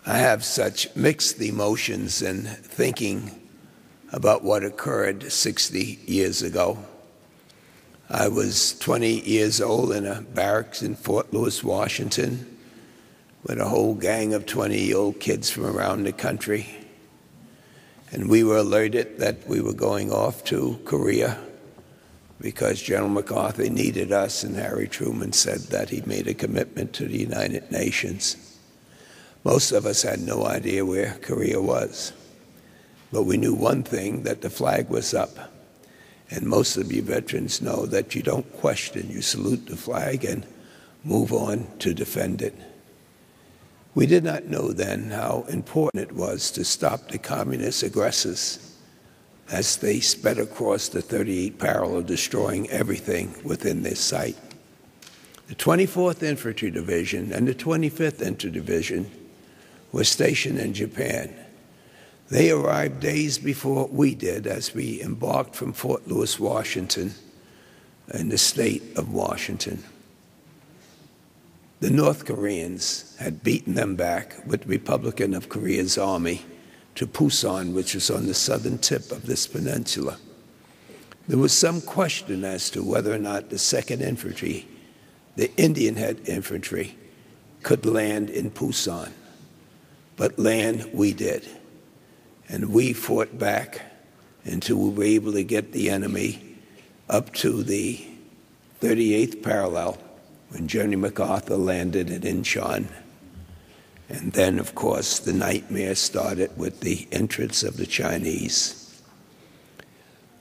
I have such mixed emotions in thinking about what occurred 60 years ago. I was 20 years old in a barracks in Fort Lewis, Washington, with a whole gang of 20-year-old kids from around the country. And we were alerted that we were going off to Korea because General MacArthur needed us, and Harry Truman said that he made a commitment to the United Nations. Most of us had no idea where Korea was, but we knew one thing, that the flag was up. And most of you veterans know that you don't question, you salute the flag and move on to defend it. We did not know then how important it was to stop the communist aggressors as they sped across the 38th parallel, destroying everything within their sight. The 24th Infantry Division and the 25th Infantry Division were stationed in Japan. They arrived days before we did as we embarked from Fort Lewis, Washington, in the state of Washington. The North Koreans had beaten them back with the Republic of Korea's army to Busan, which is on the southern tip of this peninsula. There was some question as to whether or not the 2nd Infantry, the Indian Head Infantry, could land in Busan. But land we did. And we fought back until we were able to get the enemy up to the 38th parallel when General MacArthur landed at Incheon. And then, of course, the nightmare started with the entrance of the Chinese.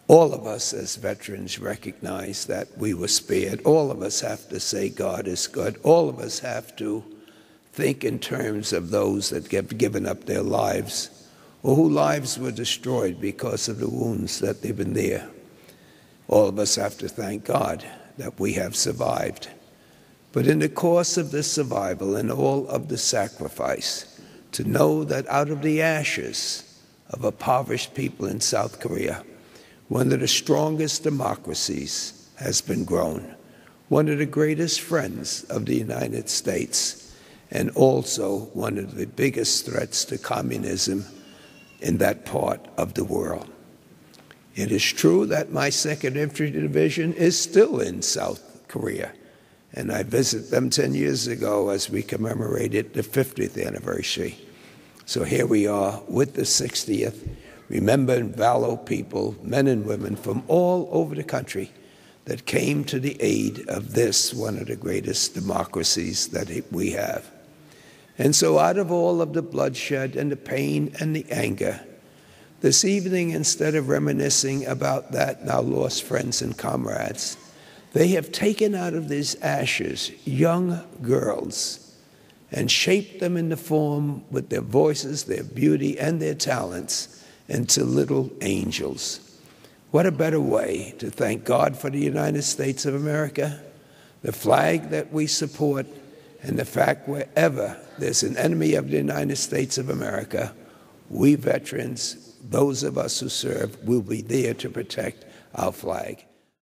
All of us as veterans recognize that we were spared. All of us have to say God is good. All of us have to think in terms of those that have given up their lives or whose lives were destroyed because of the wounds that they've been there. All of us have to thank God that we have survived. But in the course of this survival and all of the sacrifice, to know that out of the ashes of impoverished people in South Korea, one of the strongest democracies has been grown, one of the greatest friends of the United States, and also one of the biggest threats to communism in that part of the world. It is true that my 2nd Infantry Division is still in South Korea, and I visited them 10 years ago as we commemorated the 50th anniversary. So here we are with the 60th, remembering valiant people, men and women from all over the country that came to the aid of this, one of the greatest democracies that we have. And so out of all of the bloodshed and the pain and the anger, this evening, instead of reminiscing about that now lost friends and comrades, they have taken out of these ashes young girls and shaped them in the form with their voices, their beauty, and their talents into little angels. What a better way to thank God for the United States of America, the flag that we support, and the fact wherever there's an enemy of the United States of America, we veterans, those of us who serve, will be there to protect our flag.